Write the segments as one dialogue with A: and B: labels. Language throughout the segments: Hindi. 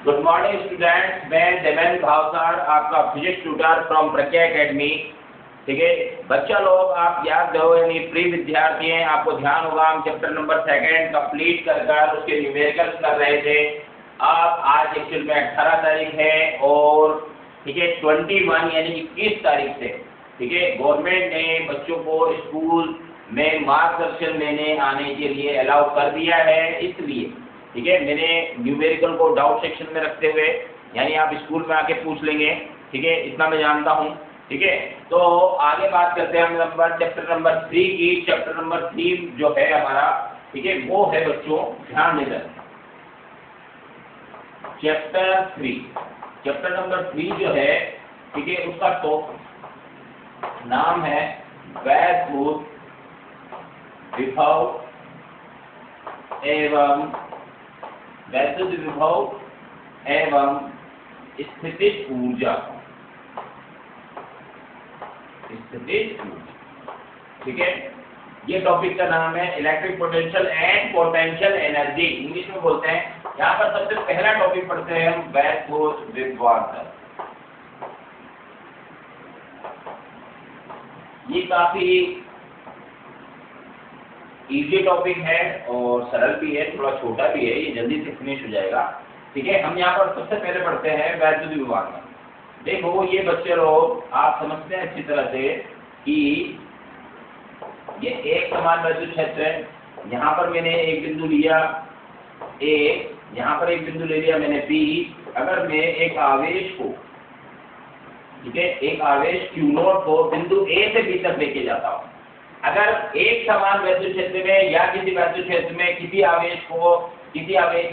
A: गुड मॉर्निंग स्टूडेंट्स, मैं देवेंद्र भावसार आपका physics tutor from Pragya academy. ठीक है बच्चा लोग, आप याद रहो यानी प्री विद्यार्थी हैं, आपको ध्यान होगा हम चैप्टर नंबर 2 कंप्लीट कर उसके न्यूमेरिकल्स कर रहे थे। आप आज एक्चुअल में 18 तारीख है और ठीक है 21 यानी 21 तारीख से ठीक है गवर्नमेंट ने बच्चों को स्कूल में मार्गदर्शन लेने आने के लिए अलाउ कर दिया है। इसलिए ठीक है मैंने न्यूमेरिकल को डाउट सेक्शन में रखते हुए यानी आप स्कूल में आके पूछ लेंगे, ठीक है इतना मैं जानता हूँ। ठीक है तो आगे बात करते हैं हम चैप्टर नंबर 3 की। चैप्टर नंबर 3 जो है हमारा ठीक है वो है बच्चों ध्यान देना चैप्टर नंबर 3 जो है ठीक है उसका तो नाम है वैद्युत विभव एवं स्थितिज ऊर्जा। ठीक है ये टॉपिक का नाम है electric potential and potential energy, English में बोलते हैं। यहाँ पर सबसे पहला टॉपिक पढ़ते हैं हम वैद्युत विभवांतर। ये काफी इजी टॉपिक है और सरल भी है, थोड़ा छोटा भी है, ये जल्दी से फिनिश हो जाएगा। ठीक है हम यहाँ पर सबसे पहले पढ़ते हैं वैद्युत विभवांतर। देखो ये बच्चे लोग आप समझते हैं अच्छी तरह से कि ये एक समान वैद्युत क्षेत्र है। यहाँ पर मैंने एक बिंदु लिया A, यहाँ पर एक बिंदु ले लिया मैंने B। अगर मैं एक आवेश को ठीक है एक आवेश Q0 को बिंदु A से B तक लेके जाता हूँ, अगर एक समान वैद्युत क्षेत्र में या किसी वैद्युत क्षेत्र में किसी आवेश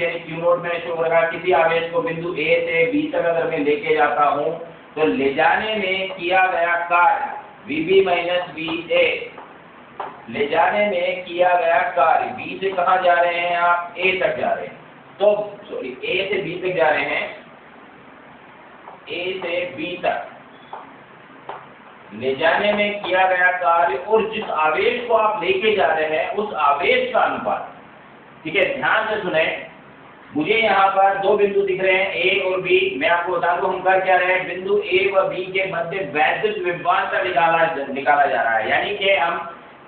A: यानी Q0 में शो रहा किसी आवेश को बिंदु A से B तक अगर मैं लेके जाता हूँ तो ले जाने में किया गया कार्य VB माइनस VA, ले जाने में किया गया कार्य B से कहाँ जा रहे हैं आप A तक जा रहे हैं, तो सॉरी A से B तक जा रहे हैं, A से B तक ले जाने में किया गया कार्य और जिस आवेश को आप लेके जा रहे हैं उस आवेश का अनुपात। ठीक है ध्यान से सुने, मुझे यहाँ पर दो बिंदु दिख रहे हैं A और B। मैं आपको बता दूं हम कर क्या रहे हैं, बिंदु A व B के मध्य वैद्युत विभवांतर निकाला जा रहा है। यानी कि हम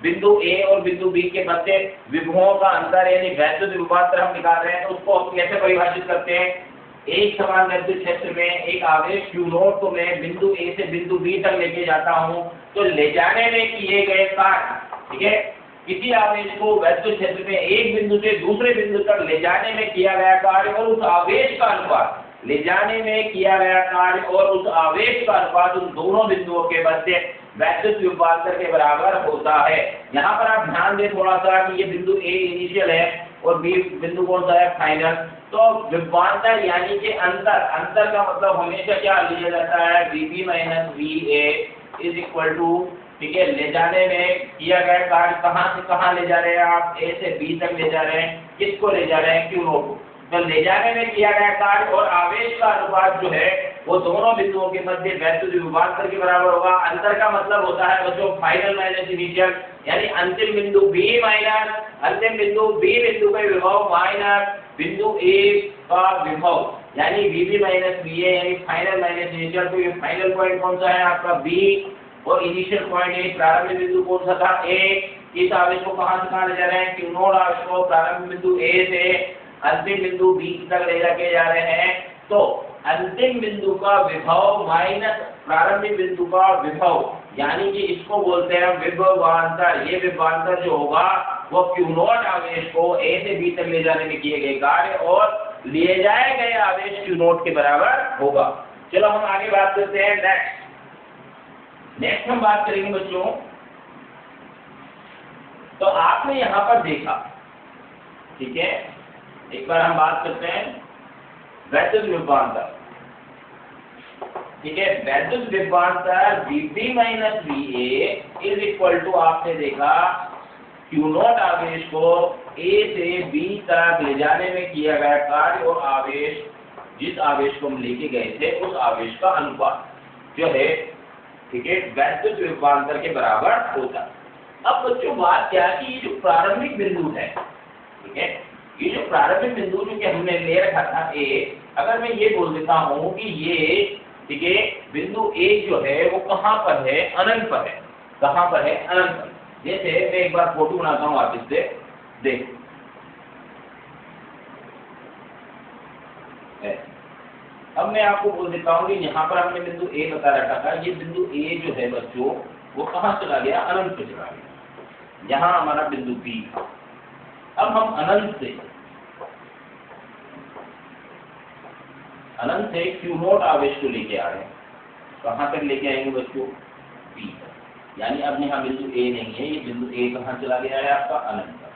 A: बिंदु A और बिंदु B के मध्य विभवों का अंतर यानी वैद्युत विभवांतर हम निकाल रहे हैं। तो उसको हम कैसे परिभाषित करते हैं, एक समान वैद्युत क्षेत्र में एक आवेश Q0 को मैं बिंदु A से बिंदु B तक लेके जाता हूँ तो ले जाने में किए गए कार्य ठीक है किसी आवेश को वैद्युत क्षेत्र में एक बिंदु से दूसरे बिंदु तक ले जाने में किया गया कार्य और उस आवेश का अनुपात, ले जाने में किया गया कार्य और उस आवेश का अनुपात उन दोनों बिंदुओं के मध्य वैद्युत विभवांतर के बराबर होता है। यहाँ पर आप ध्यान दें थोड़ा सा कि ये बिंदु A इनिशियल है और B बिंदु कौन सा है फाइनल। तो विभवांतर यानी कि अंतर का मतलब हमेशा क्या लिया जाता है VB minus VA is equal to ठीक है ले जाने में किया गया कार्य कहाँ से कहाँ ले जा रहे हैं आप A से B तक ले जा रहे हैं, किसको ले जा रहे हैं Q0 को। तो ले जाने में किया गया कार्य और आवेश का अनुपात जो है वो दोनों बिंदुओं के मध्य वैद्युत विभवांतर के बराबर होगा। अंतर का मतलब होता है बच्चों फाइनल माइनस इनिशियल, यानी अंतिम बिंदु B बिंदु का विभव माइनस बिंदु A का विभव यानी VB माइनस VA यानी फाइनल माइनस इनिशियल। तो ये फाइनल पॉइंट कौन सा है आपका B और इनिशियल पॉइंट है प्रारंभिक बिंदु कौन सा था A। इस आवेश को कहाँ से कहाँ ले जा रहे हैं Q0 आवेश को प्रारंभिक बिंदु A से अंतिम बिंदु B तक ले जाके जा रहे हैं। तो अंतिम बिंदु का विभव माइनस प्रारंभिक बिंदु का विभव यानी कि इसको बोलते हैं विभवांतर। ये विभवांतर जो होगा वो Q0 आवेश को A से B तक ले जाने में किए गए कार्य और लिए जाए गए आवेश Q0 के बराबर होगा। चलो हम आगे बात करते हैं नेक्स्ट हम बात करेंगे बच्चों। तो आपने यहाँ पर देखा ठीक है, एक बार हम बात करते हैं वैद्युत विभवांतर। ठीक है वैद्युत विभवांतर VB minus VA is equal to आपने देखा Q0 आवेश को A से B तक ले जाने में किया गया कार्य और आवेश जिस आवेश को हम लेके गए थे उस आवेश का अनुपात जो है ठीक है वैद्युत विभवांतर के बराबर होता है। अब बच्चों बात क्या है कि ये जो प्रारंभिक बिंदु है ठीक है ये जो प्रारंभिक बिंदु जो कि हमने ले रखा था ए, अगर मैं ये बोल देता हूँ कि ये ठीक है बिंदु ए जो है वो कहाँ पर है, अनंत पर है। कहाँ पर है, अनंत पर। जैसे मैं एक बार फोटो बनाता हूँ वापस से, देख अब मैं आपको बोल देता हूँ कि यहाँ पर हमने बिंदु ए बता रखा था, ये बिंदु ए जो है बच्चों वो कहाँ चला गया, अनंत पे चला गया। यहाँ हमारा बिंदु बी था। अब हम अनंत से क्यू नॉट आवेश को लेके आ रहे हैं। कहाँ तक लेके आएंगे बच्चों, बी तक। यानी अब यहाँ बिंदु ए नहीं है, ये बिंदु ए कहाँ चला गया है आपका, अनंत पर।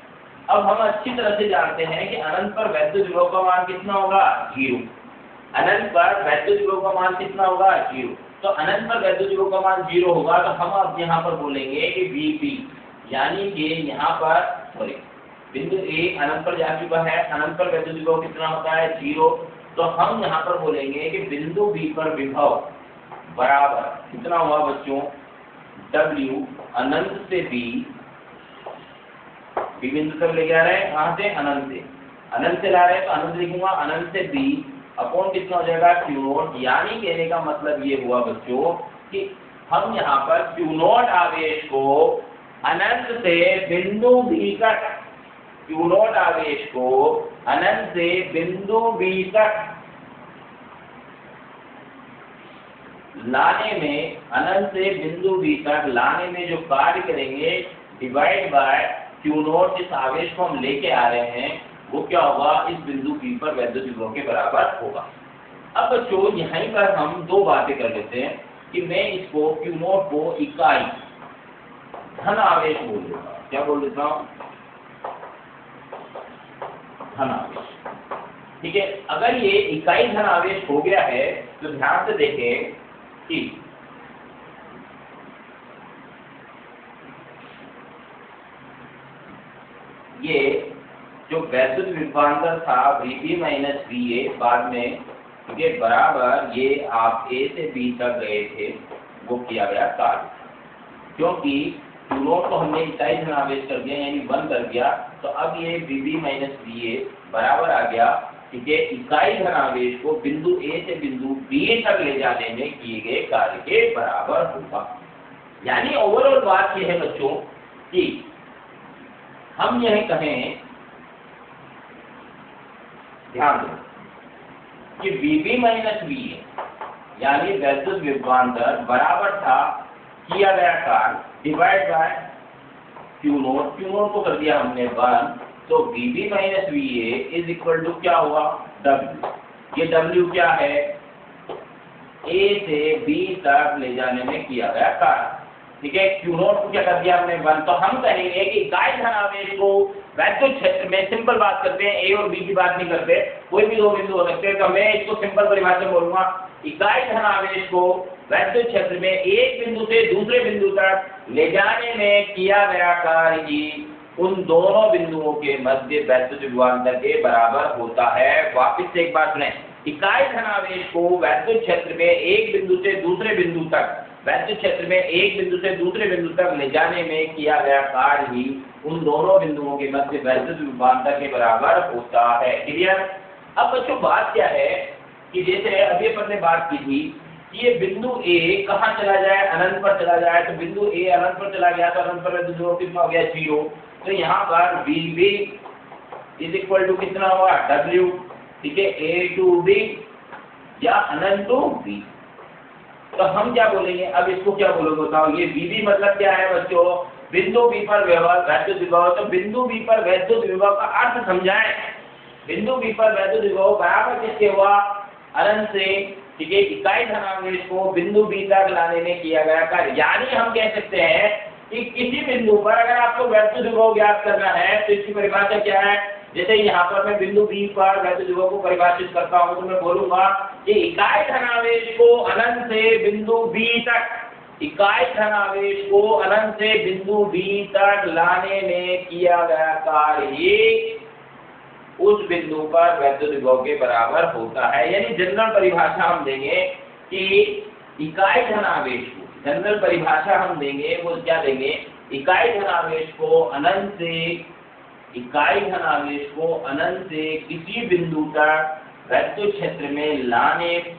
A: अब हम अच्छी तरह से जानते हैं कि अनंत पर वैद्युत विभव का मान कितना होगा, 0। अनंत पर वैद्युत विभव का मान कितना होगा, 0। तो अनंत पर वैद्युत विभव का मान 0 होगा, तो हम अब यहाँ पर बोलेंगे कि Vp, यानी कि यहाँ पर सॉरी बिंदु ए अनंत पर जा चुका है, अनंत पर वैद्युत विभव कितना होता है, 0। तो हम यहाँ पर बोलेंगे कि बिंदु बी पर विभव बराबर कितना हुआ बच्चों, W अनंत से बी बिंदु तक ले जा रहे हैं, कहाँ से, अनंत से ला रहे हैं, तो अनंत लिखूंगा, अनंत से बी अपॉन कितना हो जाएगा, क्यू नॉट। यानी कहने का मतलब ये हुआ बच्चों कि हम यहाँ पर क्यू नॉट आवेश को अनंत से बिंदु बी तक, क्यू नॉट आवेश को अनंत से बिंदु बी तक लाने में, अनंत से बिंदु बी तक लाने में जो कार्य करेंगे, डिवाइड बाय क्यू नॉट, जिस आवेश को हम लेके आ रहे हैं वो क्या होगा, इस बिंदु बी पर वैद्युत विभव के बराबर होगा। अब बच्चों यहीं पर हम दो बातें कर लेते हैं कि मैं इसको क्यू नॉट को इकाई धन आवेश बोल दूंगा। क्या बोल देता हूँ, धन आवेश। ठीक है, अगर ये इकाई धन आवेश हो गया है तो ध्यान से देखें कि ये जो वैद्युत विभवांतर था Vp माइनस Va बाद में, ठीक है, बराबर ये आप A से B तक गए थे, वो किया गया कार्य। क्योंकि क्यू नॉट को हमने इकाई धन आवेश कर दिया यानी 1 कर दिया, तो अब ये Vp माइनस Va बराबर आ गया, ठीक है, इकाई धन आवेश को बिंदु A से बिंदु B तक ले जाने में किए गए कार्य के बराबर होगा। यानी ओवरऑल बात यह है बच्चों कि हम यह कहें, ध्यान दो कि Vp माइनस Va यानी वैद्युत विभवांतर बराबर था किया गया कार्य divide by Q naught, Q naught को कर दिया हमने 1, तो Vp minus Va is equal to क्या हुआ, W। ये W क्या है, A से B तक ले जाने में किया गया कार्य। ठीक है, क्यू नॉट को क्या कर दिया हमने 1, तो हम कहेंगे कि इकाई धन आवेश को वैद्युत क्षेत्र में, सिंपल बात करते हैं, ए और बी की बात नहीं करते, कोई भी दो बिंदु हो सकते हैं, तो मैं इसको सिंपल परिभाषा में बोलूंगा, इकाई धन आवेश को वैद्युत क्षेत्र में एक बिंदु से दूसरे बिंदु तक ले जाने में किया गया कार्य ही उन दोनों बिंदुओं के मध्य वैद्युत विभवांतर के बराबर होता है। वापिस से एक बात सुने, इकाई धन आवेश को वैद्युत क्षेत्र में एक बिंदु से दूसरे बिंदु तक, वैद्युत क्षेत्र में एक बिंदु से दूसरे बिंदु तक ले जाने में किया गया कार्य ही उन दोनों बिंदुओं के मध्य वैद्युत विभवांतर के बराबर होता है। क्लियर। अब बच्चों बात क्या है कि जैसे अभी अपन ने बात की थी कि ये बिंदु ए कहाँ चला जाए, अनंत पर चला जाए, तो बिंदु ए अनंत पर चला गया तो अनंत पर वैद्युत विभव कितना हो गया, 0। तो यहाँ पर Vb इज इक्वल टू कितना हुआ, W। ठीक है, A टू B या अनंत टू B। तो हम क्या बोलेंगे, अब इसको क्या बोलोगे बताओ, ये Vb मतलब क्या है बच्चों, बिंदु बी पर वैद्युत विभव। तो बिंदु बी पर वैद्युत विभव का अर्थ समझाएं, बिंदु बी पर वैद्युत विभव बराबर किसके हुआ, अनंत से, ठीक है, इकाई धन आवेश को बिंदु बी तक लाने में किया गया कार्य। यानी हम कह सकते हैं कि किसी बिंदु पर अगर आपको वैद्युत विभव ज्ञात करना है तो इसकी परिभाषा क्या है, जैसे यहाँ पर मैं बिंदु बी पर वैद्युत विभव को परिभाषित करता हूँ तो मैं बोलूंगा कि इकाई धन आवेश को अनंत से बिंदु बी तक, इकाई धन आवेश को अनंत से बिंदु बी तक लाने में किया गया कार्य उस बिंदु पर वैद्युत विभव के बराबर होता है। यानी जनरल परिभाषा हम देंगे कि इकाई धन आवेश को, जनरल परिभाषा हम देंगे वो क्या देंगे, इकाई धन आवेश को अनंत से इकाई धन आवेश को अनंत से किसी बिंदु तक वैद्युत क्षेत्र में लाने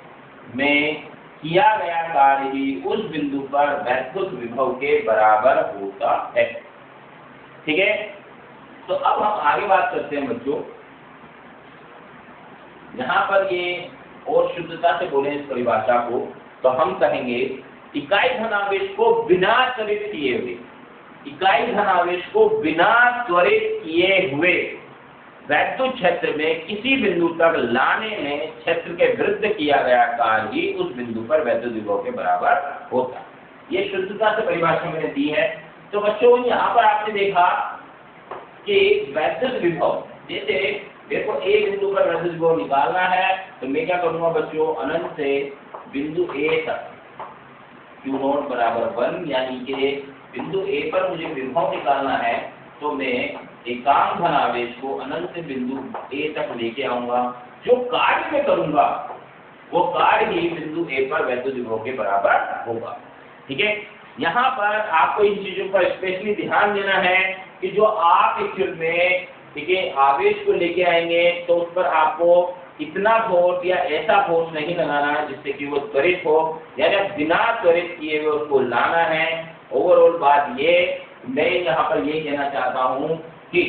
A: में किया गया कार्य ही उस बिंदु पर वैद्युत विभव के बराबर होता है। ठीक है, तो अब हम आगे बात करते हैं बच्चों। यहाँ पर ये और शुद्धता से बोले इस परिभाषा को, तो हम कहेंगे इकाई धन आवेश को बिना त्वरित किए हुए, इकाई धन आवेश को बिना त्वरित किए हुए वैद्युत क्षेत्र में किसी बिंदु तक लाने में क्षेत्र के विरुद्ध किया गया कार्य ही उस बिंदु पर वैद्युत विभव के बराबर होता है। ये शुद्धता से परिभाषा मैंने दी है। तो बच्चों यहाँ पर आपने देखा कि वैद्युत विभव, जैसे मेरे को एक बिंदु पर वैद्युत विभव निकालना है, तो मैं क्या करूंगा बच्चों, अनंत से बिंदु ए तक Q0 बराबर 1, यानी कि बिंदु ए पर मुझे विभव निकालना है, तो मैं एकांक धन आवेश को अनंत से बिंदु ए तक लेके आऊंगा। जो कार्य मैं करूंगा वो कार्य ही बिंदु ए पर वैद्युत विभव के बराबर होगा। ठीक है, यहाँ पर आपको इन चीजों पर स्पेशली ध्यान देना है कि जो आप एक्चुअल में, ठीक है, आवेश को लेके आएंगे तो उस पर आपको इतना फोर्स या ऐसा फोर्स नहीं लगाना है जिससे कि वो त्वरित हो, यानी बिना त्वरित किए हुए उसको लाना है। ओवरऑल बात ये, मैं यहाँ पर ये कहना चाहता हूँ कि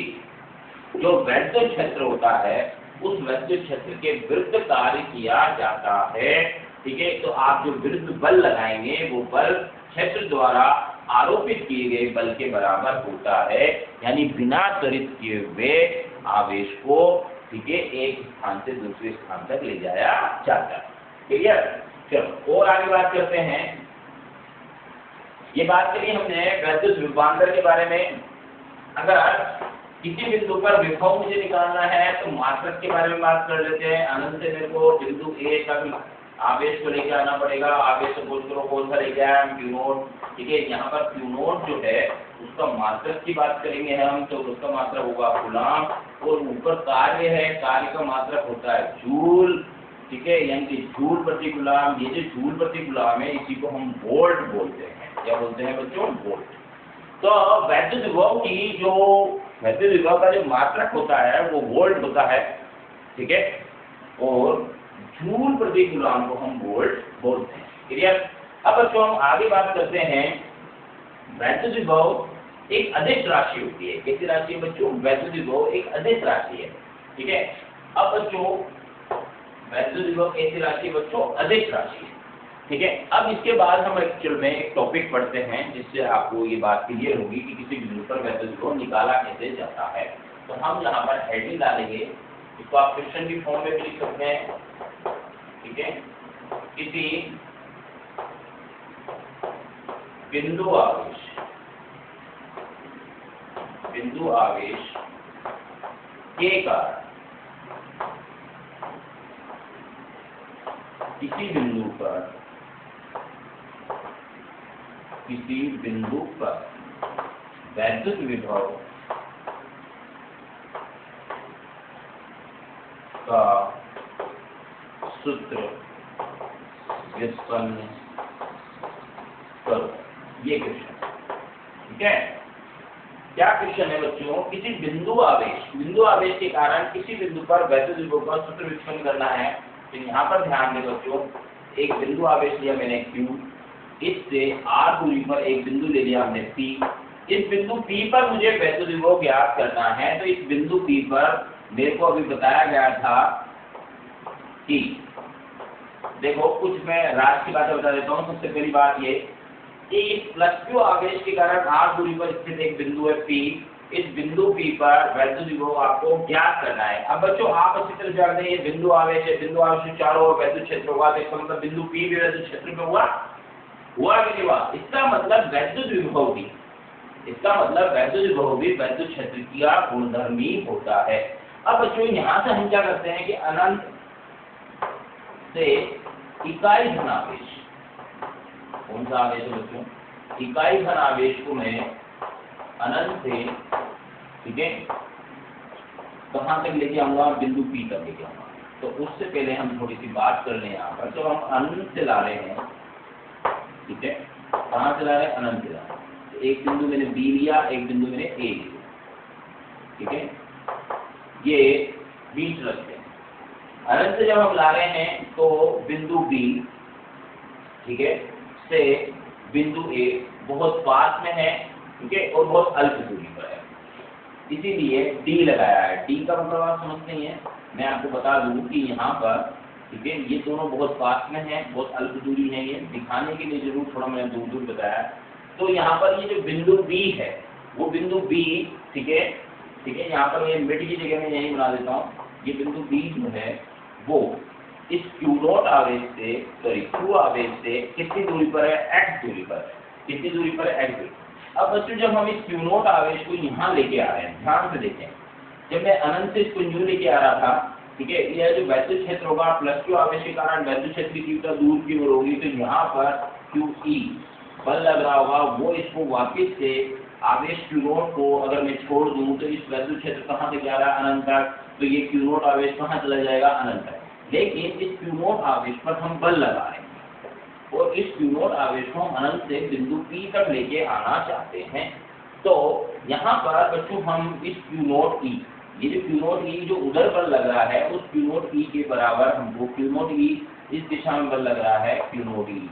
A: जो वैद्युत क्षेत्र होता है उस वैद्युत क्षेत्र के विरुद्ध कार्य किया जाता है। ठीक है, तो आप जो विरुद्ध बल लगाएंगे वो बल क्षेत्र द्वारा आरोपित किए गए बल के बराबर होता है, यानी बिना त्वरित किए हुए आवेश को, ठीक है, एक स्थान से दूसरे स्थान तक ले जाया जाता है। क्लियर? चलो और आगे बात करते हैं। ये बात करी हमने वैद्युत विभवांतर के बारे में। अगर किसी बिंदु पर विभव मुझे निकालना है तो मात्रक के बारे में बात कर लेते हैं। अनंत से मेरे को बिंदु ए तक आवेश को लेकर आना पड़ेगा। आवेश को कौन सा लेके आया हम, Q0। ठीक है, यहाँ पर Q0 जो है उसका मात्रक की बात करेंगे हम, तो उसका मात्रक होगा कूलम्ब। और ऊपर कार्य है, कार्य का मात्रक होता है जूल। ठीक है, यानी कि जूल प्रति कूलम्ब। ये जो जूल प्रति कूलम्ब है इसी को हम वोल्ट बोलते हैं। क्या बोलते हैं बच्चों? वोल्ट। तो वैद्युत विभव की जो वैद्युत विभव का जो मात्रक होता है वो वोल्ट होता है। ठीक है, और जूल प्रति कूलम्ब को हम वोल्ट बोलते हैं। क्लियर? अब बच्चों हम आगे बात करते हैं। वैद्युत विभव एक अदिश राशि होती है। कैसी राशि है बच्चों? वैद्युत विभव एक अदिश राशि है। ठीक है, अब बच्चों वैद्युत विभव ऐसी राशि बच्चों अदिश राशि है। ठीक है, अब इसके बाद हम एक्चुअल में एक टॉपिक पढ़ते हैं जिससे आपको ये बात क्लियर होगी कि किसी बिंदु पर वैद्युत विभव निकाला कैसे जाता है। तो हम यहाँ पर हेडिंग डालेंगे, इसको आप क्वेश्चन की फॉर्म में भी लिख सकते हैं। ठीक है, किसी बिंदु आवेश के कारण किसी बिंदु पर वैद्युत विभव का सूत्र व्युत्पन्न करो। ये क्वेश्चन। ठीक है, क्या क्वेश्चन है बच्चों? किसी बिंदु आवेश के कारण किसी बिंदु पर वैद्युत विभव का सूत्र व्युत्पन्न करना है। तो यहाँ पर ध्यान दें बच्चों, एक बिंदु आवेश लिया मैंने Q, इससे r दूरी पर एक बिंदु ले लिया हमने P। इस बिंदु P पर मुझे वैद्युत विभव ज्ञात करना है। तो इस बिंदु P पर मेरे को अभी बताया गया था कि देखो, कुछ मैं राशि की बातें बता देता हूँ। सबसे पहली बात ये कि इस +Q आवेश के कारण r दूरी पर स्थित एक बिंदु है P। इस बिंदु P पर वैद्युत विभव आपको ज्ञात करना है। अब बच्चों आप अच्छी तरह जानते हैं ये बिंदु आवेश है, बिंदु आवेश के चारों ओर वैद्युत क्षेत्र होगा। तो इसका मतलब बिंदु P भी वैद्युत क्षेत्र में हुआ कि नहीं हुआ? इसका मतलब वैद्युत विभव भी वैद्युत क्षेत्र का गुणधर्मी होता है। अब बच्चों यहाँ से हम क्या करते हैं कि अनंत से इकाई धन आवेश, कौन सा आवेश है बच्चों? इकाई धन आवेश को मैं अनंत से, ठीक है, कहाँ तक लेके आऊंगा? बिंदु P तक लेके आऊंगा। तो उससे पहले हम थोड़ी सी बात कर लें यहाँ पर। तो हम अनंत से ला रहे हैं, ठीक है, कहाँ से ला रहे हैं? अनंत से ला रहे हैं। तो एक बिंदु मैंने B लिया, एक बिंदु मैंने A लिया। ठीक है, ये बीच रखते हैं। अनंत से जब हम ला रहे हैं तो बिंदु बी, ठीक है, से बिंदु ए बहुत पास में है, ठीक है, और बहुत अल्प दूरी पर है, इसीलिए डी लगाया है। डी का मतलब आप समझते ही हैं, मैं आपको बता दूं कि यहाँ पर, ठीक है, ये दोनों बहुत पास में है, बहुत अल्प दूरी है, ये दिखाने के लिए जरूर थोड़ा मैंने दूर दूर बताया। तो यहाँ पर ये जो बिंदु बी है, वो बिंदु बी, ठीक है, ठीक है, यहाँ पर ये मिड की जगह में यही बना देता हूँ, ये बिंदु बी जो है वो इस क्यू नॉट आवेश से, सॉरी क्यू आवेश से कितनी दूरी पर है, एक्स दूरी पर है, कितनी दूरी पर है, एक्स दूरी। अब बच्चों जब हम इस क्यू नॉट आवेश को यहाँ लेके आ रहे हैं, ध्यान से देखें, जब मैं अनंत से इसको यूं लेके आ रहा था, ठीक है, यह जो वैद्युत क्षेत्र होगा प्लस क्यू आवेश के कारण वैद्युत क्षेत्र की तीव्रता दूर की ओर होगी, तो यहाँ पर क्यू ई बल लग रहा होगा, वो इसको वापस से आवेश क्यू नॉट को अगर मैं छोड़ दूं तो इस वैद्युत क्षेत्र कहाँ से जा रहा है, अनंत तक, तो ये क्यू नॉट आवेश कहाँ चला जाएगा, अनंत तक। लेकिन इस क्यू नॉट आवेश पर हम बल लगा रहे हैं और इस क्यू नॉट आवेश को हम अनंत से बिंदु पी तक लेके आना चाहते हैं। तो यहाँ पर बच्चों हम इस क्यू नॉट ई, ये जो क्यू नॉट ई जो उधर बल लग रहा है, उस क्यू नॉट ई के बराबर हमको क्यू नॉट ई इस दिशा में बल लग रहा है, क्यू नॉट ई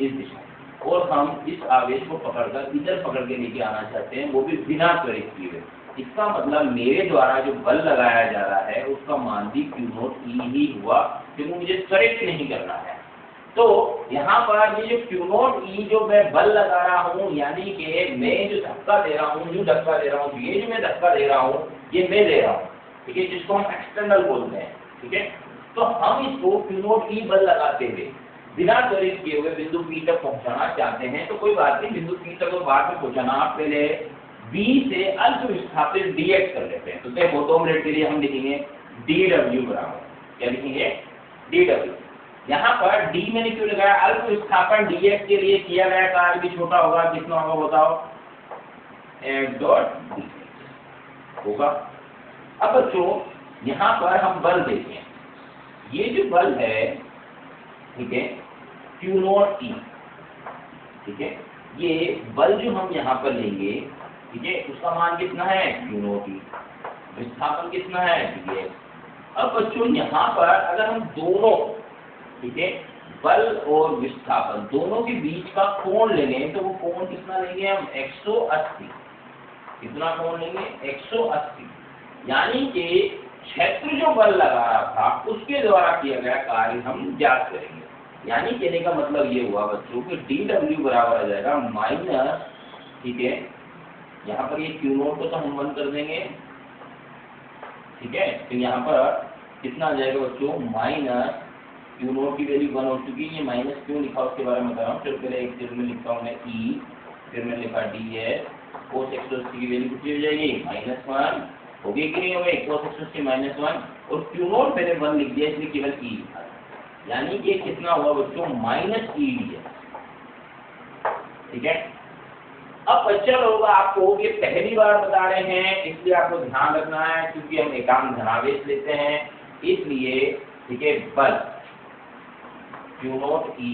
A: इस दिशा, और हम इस आवेश को पकड़कर इधर पकड़ के लेके आना चाहते हैं, वो भी बिना त्वरित किए। इसका मतलब मेरे द्वारा जो बल लगाया जा रहा है उसका मान भी क्यू नॉट ई ही हुआ, क्योंकि मुझे त्वरित नहीं करना है। तो यहाँ पर ये जो क्यू नॉट ई जो मैं बल लगा रहा हूँ, यानी कि मैं जो धक्का दे रहा हूँ, जो धक्का दे रहा हूँ, ये जो मैं धक्का दे रहा हूँ, ये मैं दे रहा हूँ, ठीक है, जिसको हम एक्सटर्नल बोलते हैं, ठीक है। तो हम इसको क्यू नॉट ई बल लगाते हुए बिना त्वरित किए हुए बिंदु पी तक पहुंचाना चाहते हैं, तो कोई बात नहीं, बिंदु पी तक बाद में पहुंचाना, आप पहले बी से अल्प विस्थापित dx कर लेते हैं। तो देखो 2 मिनट के लिए हम लिखेंगे dw बराबर, क्या लिखेंगे, dw। यहाँ पर d मैंने क्यों लगाया, अल्प विस्थापन dx के लिए किया गया कार्य भी छोटा होगा, कितना होगा बताओ, f डॉट dx होगा। अब बच्चों यहाँ पर हम बल देखें, ये जो बल है, ठीक है, क्यू नॉट ई, ठीक है, ये बल जो हम यहाँ पर लेंगे, ठीक है, उसका मान कितना है, क्यू नॉट ई, विस्थापन कितना है, dx। अब बच्चों यहाँ पर अगर हम दोनों, ठीक है, बल और विस्थापन दोनों के बीच का कोण लेंगे, तो वो कोण कितना लेंगे हम, 180। कितना कोण लेंगे, 180, यानी कि क्षेत्र जो बल लगा रहा था उसके द्वारा किया गया कार्य हम ज्ञात करेंगे। यानी कहने का मतलब ये हुआ बच्चों कि dw बराबर आ जाएगा माइनस, ठीक है, यहाँ पर ये क्यू नॉट को तो हम बंद कर देंगे, ठीक है, तो यहाँ पर कितना आ जाएगा बच्चों, माइनस क्यू नॉट की वैल्यू 1 हो चुकी है, ये माइनस क्यों लिखा उसके बारे में बता रहा हूँ। फिर पहले एक चीज में लिखता हूँ मैं ई, फिर मैंने लिखा ds, cos 180 की वैल्यू कितनी हो जाएगी, -1 होगी कि नहीं होगी, cos 180 -1, और क्यू नॉट मैंने 1 लिख दिया, इसलिए केवल ई लिखा, यानी कि कितना हुआ बच्चों, -e/ds, ठीक है। अब बच्चा लोग आपको ये पहली बार बता रहे हैं, इसलिए आपको ध्यान रखना है, क्योंकि हम एकांक धनावेश लेते हैं, इसलिए, ठीक है, बल क्यू नॉट ई,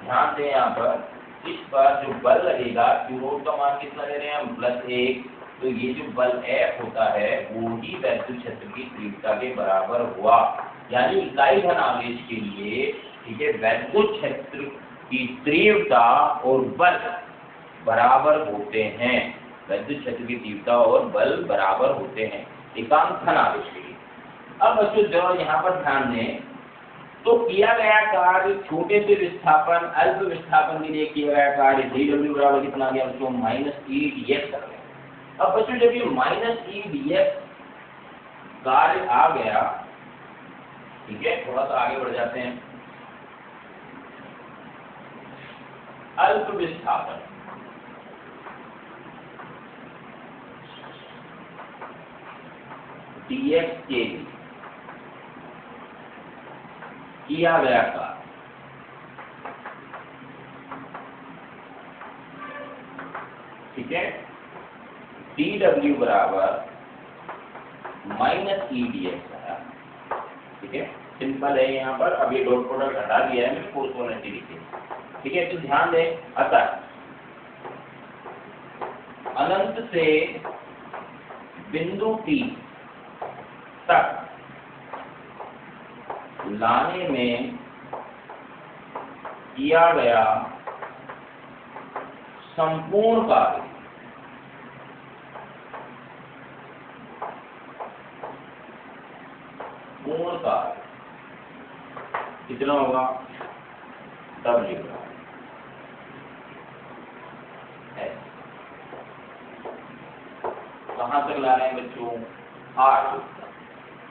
A: ध्यान दें यहाँ पर, इस पर जो बल लगेगा, क्यू नॉट का मान कितना ले रहे हैं हम, +1, तो ये जो बल F होता है वो ही वैद्युत क्षेत्र की तीव्रता के बराबर हुआ। यानी इकाई धन आवेश के लिए, ठीक है, वैद्युत क्षेत्र की तीव्रता और बल बराबर होते हैं, वैद्युत क्षेत्र की तीव्रता और बल बराबर होते हैं एकांक धन आवेश के लिए। अब बच्चों जो यहाँ पर ध्यान दें, तो किया गया कार्य छोटे से विस्थापन, अल्प विस्थापन के लिए किया गया कार्य dw बराबर कितना गया बच्चों, -e/dx कर लें। अब बच्चों जब ये -e/dx कार्य आ गया, ठीक है, थोड़ा सा आगे बढ़ जाते हैं, अल्प विस्थापन, dx के लिए किया गया कार्य, ठीक है, dw बराबर -e/dx आया, ठीक है, सिंपल है यहाँ पर। अब ये डॉट प्रोडक्ट हटा दिया है मैंने, कोसोनेटी लिखे, ठीक है। तो ध्यान दें, अतः अनंत से बिंदु P तक लाने में किया गया संपूर्ण कार्य पूर्ण कार्य कितना होगा? W कहाँ तक ला रहे हैं बच्चों? R।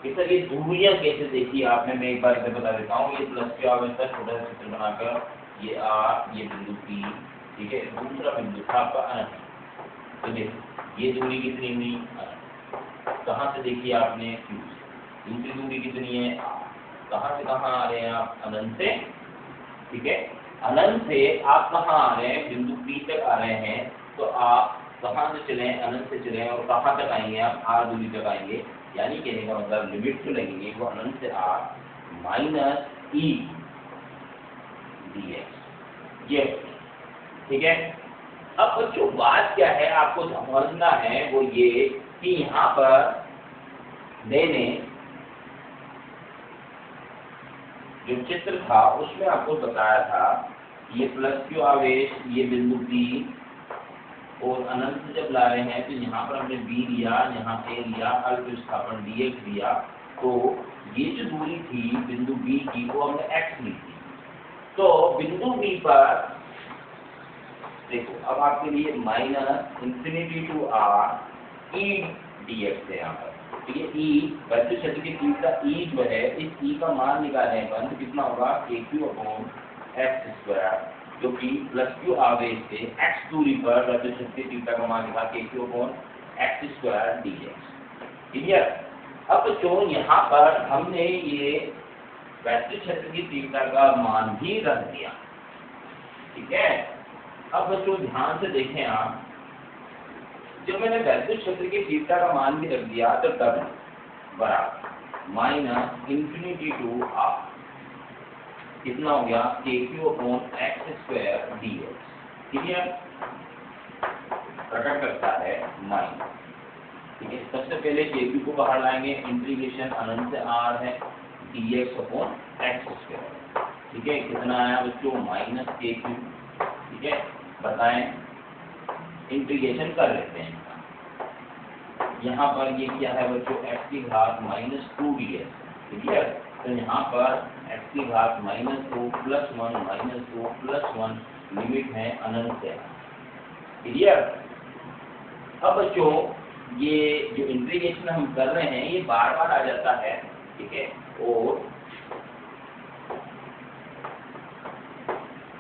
A: सर ये दूरियां कैसे देखी आपने? मैं एक बार इसे बता देता हूँ। ये प्लस के आवेश का छोटा सा चित्र बनाकर ये R, ये बिंदु P, ठीक है, दूसरा बिंदु था आपका अनंत। तो देखो ये दूरी कितनी हुई? अनंत। कहाँ से देखी आपने? Q। दूसरी दूरी कितनी है? R। कहाँ से कहाँ आ रहे हैं आप? अनंत से, ठीक है, अनंत से आप कहाँ आ रहे हैं? बिंदु P तक आ रहे हैं। तो आप कहाँ से चले? अनंत से चले और कहाँ तक आएंगे आप? R दूरी तक आएंगे। यानी कहने का मतलब लिमिट जो लगेंगे वो अनंत से R माइनस E dx, ये ठीक है। अब बच्चों बात क्या है आपको समझना है, वो ये कि यहाँ पर मैंने जो चित्र था उसमें आपको बताया था ये प्लस क्यू आवेश, ये बिंदु P और अनंत से जब ला रहे हैं तो यहाँ पर हमने B लिया, यहाँ A लिया, अल्प विस्थापन dx लिया। तो ये जो दूरी थी बिंदु B की वो हमने x ली थी। तो बिंदु B पर देखो अब आपके लिए minus infinity to R E dx है यहाँ पर। तो ये E वैद्युत क्षेत्र की तीव्रता E जो है, इस E का मान निकालने पर तो कितना होगा? KQ/x², जो कि प्लस क्यू आवेश से x दूरी पर वैद्युत क्षेत्र की तीव्रता का मान निकाल KQ/x² dx। क्लियर? अब बच्चों यहाँ पर हमने ये वैद्युत क्षेत्र की तीव्रता का मान भी रख दिया, ठीक है। अब बच्चों ध्यान से देखें आप, जब मैंने वैद्युत क्षेत्र की तीव्रता का मान भी रख दिया तो तब बराबर माइनस इंफिनिटी टू R, कितना हो गया? KQ/x² dx। क्लियर? प्रकट करता है माइनस, ठीक है। सबसे पहले KQ को बाहर लाएंगे, इंटीग्रेशन अनंत से R है dx/x², ठीक है। कितना आया बच्चों? माइनस KQ, ठीक है। बताएं, इंटीग्रेशन कर लेते हैं। यहाँ पर ये क्या है बच्चों? x की घात -2 dx, क्लियर। तो यहाँ पर x की घात -2 + 1 -2 + 1 लिमिट है अनंत से, क्लियर। अब बच्चों ये जो इंटीग्रेशन हम कर रहे हैं ये बार बार आ जाता है, ठीक है। और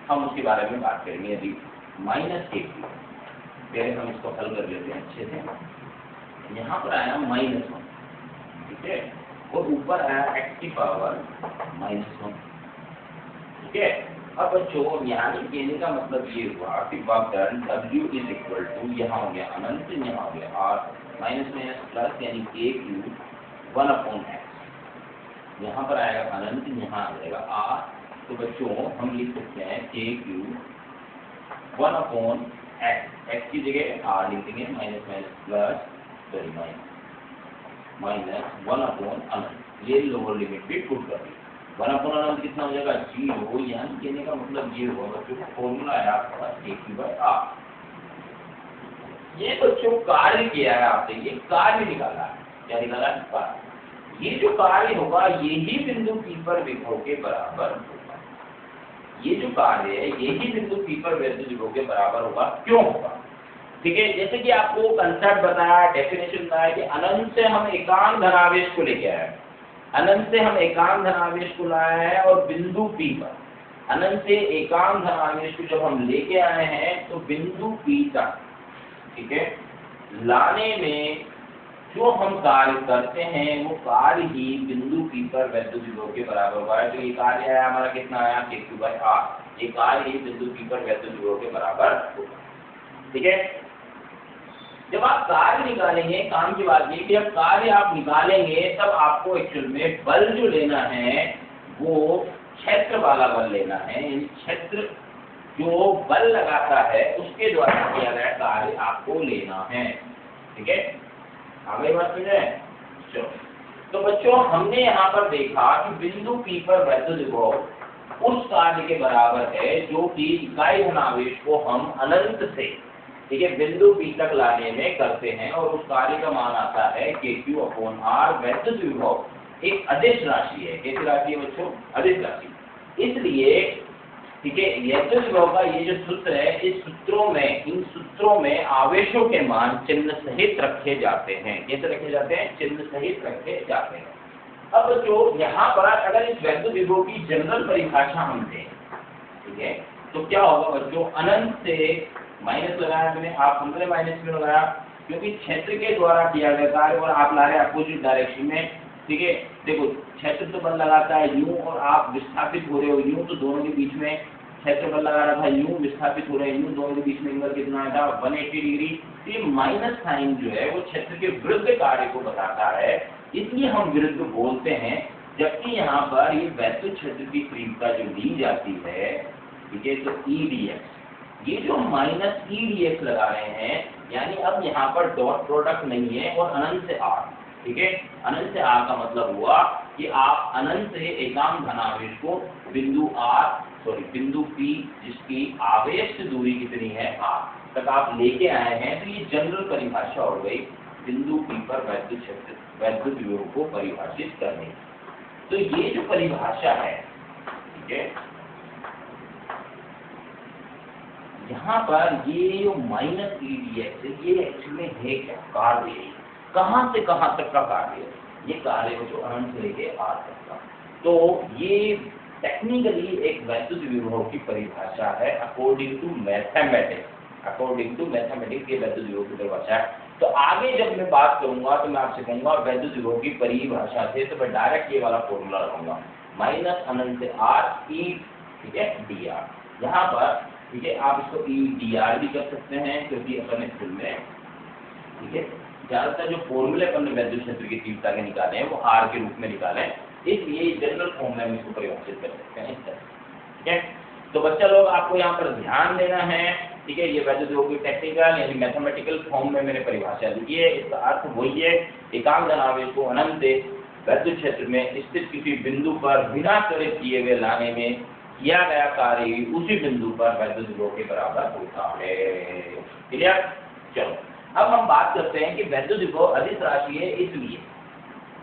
A: हम उसके बारे में बात करेंगे अभी। -KQ, पहले हम इसको हल कर लेते हैं अच्छे से। यहाँ पर आया -1, ठीक है, और ऊपर आया x की पावर -1, ठीक है। अब बच्चों यहाँ कहने का मतलब ये हुआ कि वक्रन W = यहाँ हो गया अनंत, यहाँ हो गया R माइनस प्लस यानी KQ/1/x, यहाँ पर आएगा अनंत, यहाँ आ जाएगा R। तो बच्चों हम लिख सकते हैं KQ/1/x, x की जगह R लिख देंगे, -1/अनंत, ये लोअर लिमिट भी पुट कर दी। 1/अनंत कितना हो जाएगा? 0। यहाँ कहने का मतलब ये हुआ बच्चों फॉर्मूला है आपका KQ/R। ये बच्चों कार्य किया है आपने, ये कार्य निकाला है। क्या निकाला है? कार्य। ये जो कार्य होगा यही बिंदु P पर विभव के बराबर होगा। ये जो कार्य है यही बिंदु P पर वैद्युत विभव के बराबर होगा। क्यों होगा? ठीक है, जैसे कि आपको कंसेप्ट बताया, डेफिनेशन बताया कि अनंत से हम एकांक धनावेश को लेके आए, अनंत से हम एकांक धनावेश को लाए हैं और बिंदु P पर अनंत से एकांक धनावेश को जब हम लेके आए हैं तो बिंदु P तक, ठीक है, लाने में जो हम कार्य करते हैं वो कार्य ही बिंदु P पर वैद्युत विभव के बराबर होगा। तो ये कार्य आया हमारा, कितना आया? KQ/R। ये कार्य ही बिंदु P पर वैद्युत विभव के बराबर होगा, ठीक है। जब आप कार्य निकालेंगे, काम की बात ये कि जब कार्य आप निकालेंगे तब आपको एक्चुअल में बल जो लेना है वो क्षेत्र वाला बल लेना है, यानी क्षेत्र जो बल लगाता है उसके द्वारा किया गया कार्य आपको लेना है, ठीक है। आगे बात समझे? चलो, तो बच्चों हमने यहाँ पर देखा कि बिंदु P पर वैद्युत विभव उस कार्य के बराबर है जो कि इकाई धनावेश को हम अनंत से, ठीक है, बिंदु P तक लाने में करते हैं और उस कार्य का मान आता है KQ/R। वैद्युत विभव एक अदिश राशि है। कैसी राशि है बच्चों? अदिश राशि। इसलिए ठीक है, वैद्युत विभव का ये जो सूत्र है, इन सूत्रों में आवेशों के मान चिन्ह सहित रखे जाते हैं। कैसे रखे जाते हैं? चिन्ह सहित रखे जाते हैं। अब जो यहाँ पर अगर इस वैद्युत विभव की जनरल परिभाषा हम दें, ठीक है, तो क्या होगा बच्चों? अनंत से माइनस लगाया मैंने, आप समझ माइनस क्यों लगाया? क्योंकि क्षेत्र के द्वारा किया गया कार्य और आप ला रहे अपोजिट डायरेक्शन में, ठीक है। देखो क्षेत्र तो बल लगाता है यूं और आप विस्थापित हो रहे हो यूं, तो दोनों के बीच में क्षेत्र बल लगा रहा था यूं, विस्थापित हो रहे हैं यूं, दोनों के बीच में एंगल कितना था? 180 डिग्री। ये माइनस साइन जो है वो क्षेत्र के विरुद्ध कार्य को बताता है, इसलिए हम विरुद्ध बोलते हैं। जबकि यहाँ पर ये वैद्युत क्षेत्र की तीव्रता जो ली जाती है, ठीक है, तो EDX, ये जो माइनस EDX लगा रहे हैं, यानी अब यहाँ पर डॉट प्रोडक्ट नहीं है और अनंत से R, ठीक है, अनंत से R का मतलब हुआ कि आप अनंत से एकांक धनावेश को बिंदु P जिसकी आवेश से दूरी कितनी है R तक आप लेके आए हैं, तो ये जनरल परिभाषा हो गई बिंदु P पर वैद्युत क्षेत्र, वैद्युत विभव को परिभाषित करने। तो ये जो परिभाषा है, ठीक है, यहाँ पर ये जो माइनस EDX है, ये एक्चुअली में है क्या? कार्य है। कहाँ से कहाँ तक का कार्य है? ये कार्य है जो अनंत से लेके R तक का। तो ये टेक्निकली एक वैद्युत विभव की परिभाषा है अकॉर्डिंग टू मैथमेटिक्स। ये वैद्युत विभव की परिभाषा है। तो आगे जब मैं बात करूंगा तो मैं आपसे कहूंगा वैद्युत विभव की परिभाषा से, तो मैं डायरेक्ट ये वाला फॉर्मूला लगाऊंगा, माइनस अनंत से R E, ठीक है, dr। यहाँ पर ठीक है, आप इसको EDR भी कर सकते हैं, क्योंकि अपने स्कूल में, ठीक है, ज्यादातर जो फॉर्मूले अपन ने वैद्युत क्षेत्र की तीव्रता के निकाले हैं वो R के रूप में निकाले हैं, इसलिए जनरल फॉर्म में हम इसको परिभाषित कर सकते हैं इस तरह, ठीक है। तो बच्चा लोग आपको यहाँ पर ध्यान देना है, ठीक है, ये वैद्युत विभव की टेक्निकल यानी मैथमेटिकल फॉर्म में मैंने परिभाषा दी है। इसका अर्थ वही है, एकांक धनावेश को अनंत से वैद्युत क्षेत्र में स्थित किसी बिंदु पर बिना त्वरित किए हुए लाने में किया गया कार्य उसी बिंदु पर वैद्युत विभव के बराबर होता है। क्लियर? चलो अब हम बात करते हैं कि वैद्युत विभव अदिश राशि है, इसलिए,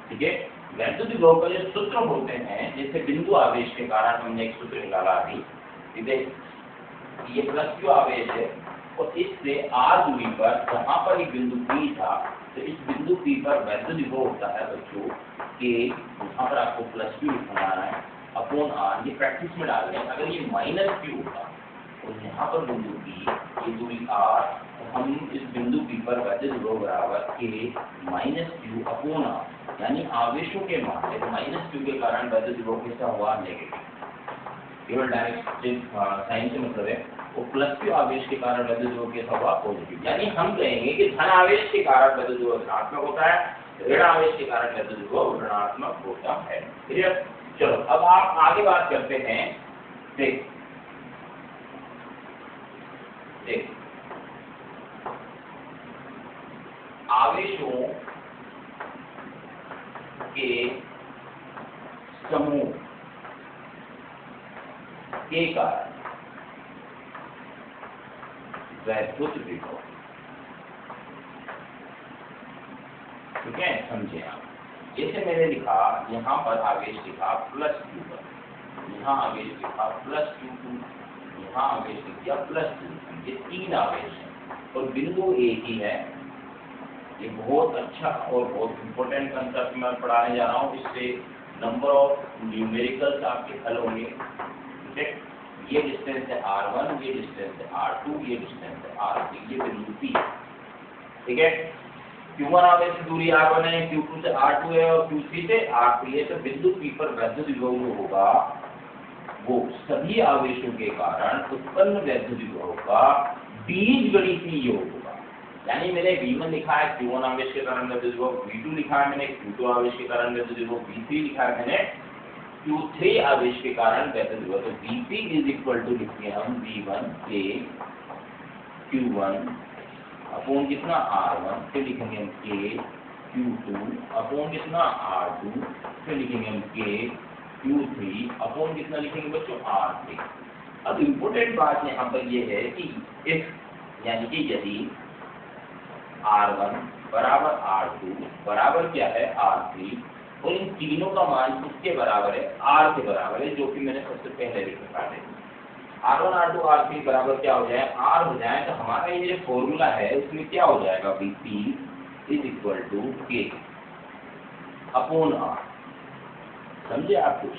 A: ठीक है, वैद्युत विभव का जो सूत्र होते हैं, जैसे बिंदु आवेश के कारण हमने एक सूत्र निकाला अभी, ठीक है, ये प्लस Q आवेश है और इससे R दूरी पर जहाँ पर एक बिंदु P था, तो इस बिंदु P पर वैद्युत विभव होता है बच्चों के, यहाँ पर आपको प्लस Q लिखना है अपॉन R। ये प्रैक्टिस में डाल रहे हैं। अगर ये माइनस Q होता और यहाँ पर बिंदु P, ये दूरी R, तो हम इस बिंदु P पर वैद्युत विभव बराबर K minus Q upon R, यानी आवेशों के मान से माइनस Q के कारण वैद्युत विभव कैसा हुआ? नेगेटिव। केवल डायरेक्ट साइन से मतलब है, वो प्लस Q आवेश के कारण वैद्युत विभव कैसा हुआ? पॉजिटिव। यानी हम कहेंगे कि धन आवेश के कारण वैद्युत विभव धनात्मक होता है, ऋण आवेश के कारण वैद्युत विभव ऋणात्मक होता है। क्लियर? चलो अब आप आगे बात करते हैं। देख आवेशों के समूह के कारण वैद्युत विभव, ठीक है, समझे आप? जैसे मैंने लिखा, यहाँ पर आवेश लिखा प्लस Q1, यहाँ आवेश लिखा प्लस Q2, यहाँ आवेश लिख दिया प्लस Q3। ये तीन आवेश हैं और बिंदु एक ही है। ये बहुत अच्छा और बहुत इम्पोर्टेंट कंसेप्ट मैं पढ़ाने जा रहा हूँ, इससे नंबर ऑफ न्यूमेरिकल्स आपके हल होंगे, ठीक है। ये डिस्टेंस है R1, ये डिस्टेंस है R2, ये डिस्टेंस है R3, ये बिंदु P, ठीक है। Q1 आवेश की दूरी R1 है, Q2 से R2 है और Q3 से R3 है। तो बिंदु P पर वैद्युत विभव जो होगा वो सभी आवेशों के कारण उत्पन्न वैद्युत विभव का बीजगणितीय योग होगा। यानी मैंने V1 लिखा है Q1 आवेश के कारण वैद्युत विभव, V2 लिखा है मैंने Q2 आवेश के कारण वैद्युत विभव, V3 लिखा है मैंने Q3 आवेश के कारण वैद्युत विभव। तो Vp इज इक्वल टू लिखते हैं हम V1 के Q1 अपॉन कितना R1, फिर लिखेंगे हम K Q2 अपॉन कितना R2, फिर लिखेंगे हम K Q3 अपॉन कितना लिखेंगे बच्चों R3। अब इम्पोर्टेंट बात यहाँ पर ये है कि इफ यानी कि यदि R1 बराबर R2 बराबर क्या है R3 और इन तीनों का मान किसके बराबर है, R के बराबर है, जो कि मैंने सबसे पहले लिखा है। R1 R2 R3 बराबर क्या हो जाए, R हो जाए, तो हमारा ये जो फॉर्मूला है उसमें क्या हो जाएगा, P is equal to K upon R। समझे आप कुछ,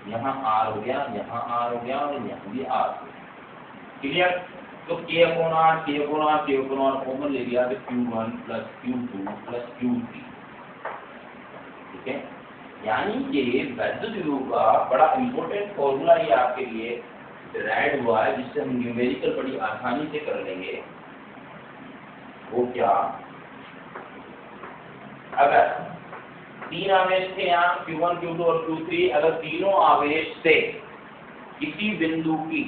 A: यहाँ R हो गया, यहाँ R हो गया और यहाँ भी R हो गया। क्लियर? तो K upon R, K upon R, K upon R common ले लिया तो Q1 plus Q2 plus Q3। ठीक है, यानी कि वैद्युत विभव का बड़ा इंपॉर्टेंट फॉर्मूला ये आपके लिए डिराइव हुआ है, जिससे हम न्यूमेरिकल बड़ी आसानी से कर लेंगे। वो क्या, अगर तीन आवेश थे यहाँ Q1 Q2 और Q3, अगर तीनों आवेश से किसी बिंदु की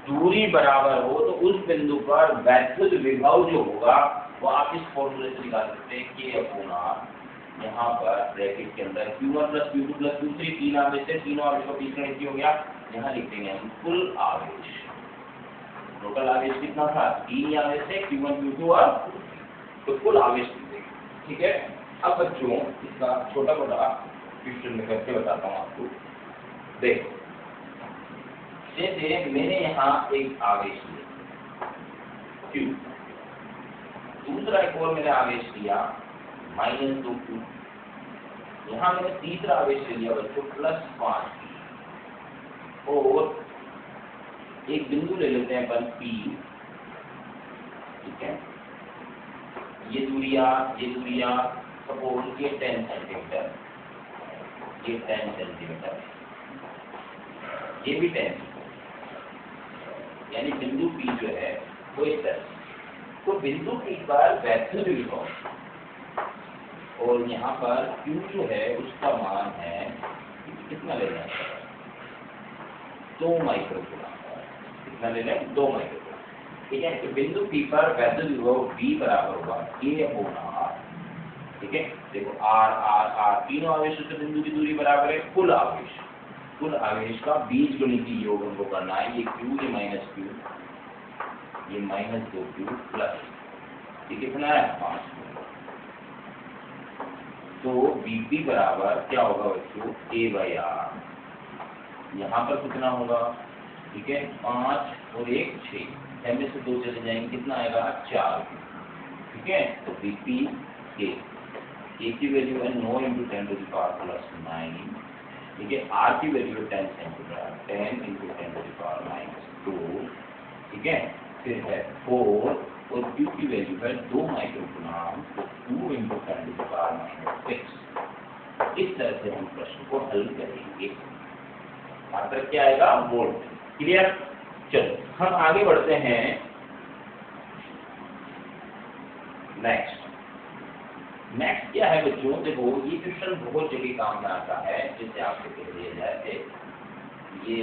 A: दूरी बराबर हो तो उस बिंदु पर वैद्युत विभव जो होगा वो आप इस फॉर्मूले से निकाल सकते हैं, K अपॉन R। यहाँ पर ब्रैकेट के अंदर Q1 plus Q2 plus Q3 तीन आवेश थे, तीनों आवेश का बीच में हो गया, यहाँ लिख देंगे हम कुल आवेश। टोटल आवेश कितना था, तीन आवेश थे Q1 Q2 और तो कुल आवेश लिख देंगे। ठीक है, अब बच्चों इसका छोटा मोटा क्वेश्चन में करके बताता हूँ आपको। देखो, जैसे मैंने यहाँ एक आवेश लिया Q, दूसरा एक और मैंने आवेश लिया -2Q, यहाँ मैंने तीसरा आवेश ले लिया बच्चों +5P, और एक बिंदु ले लेते हैं अपन P। ठीक है, ये दूरियां सपोज ये 10 सेंटीमीटर, ये 10 सेंटीमीटर, ये भी 10, यानी बिंदु P जो है वो इस तरह। तो बिंदु P पर वैद्युत विभव और यहाँ पर Q जो है उसका मान है कितना ले लें, 2 माइक्रोकूलम। कितना ले लें, 2 माइक्रोकूलम। ठीक है, तो बिंदु P पर वैद्युत विभव V बराबर होगा K अपॉन R। ठीक है, देखो R तीनों आवेशों से बिंदु की दूरी बराबर है, कुल आवेश का बीजगणितीय योग हमको करना है। ये Q, ये -Q, ये -2Q प्लस ये कितना है 5। तो Vp बराबर क्या होगा बच्चों, A/R। यहाँ पर कितना होगा, ठीक है, 5 और 1 6, में से 2 चले जाएंगे, कितना आएगा 4। ठीक है, तो Vp K, A की वैल्यू है 9 × 10⁻⁹। ठीक है, R की वैल्यू है 10 सेंटीमीटर, 10 × 10⁻²। ठीक है, फिर है 4 और Q की वैल्यू है 2 माइक्रोकूलम, तो 2 × 10⁻⁶। इस तरह से हम प्रश्न को हल करेंगे। आंसर क्या आएगा, वोल्ट। क्लियर? चलो हम आगे बढ़ते हैं। नेक्स्ट क्या है बच्चों, देखो ये क्वेश्चन बहुत जगह काम में आता है। जैसे आपसे कह दिया जाए, ये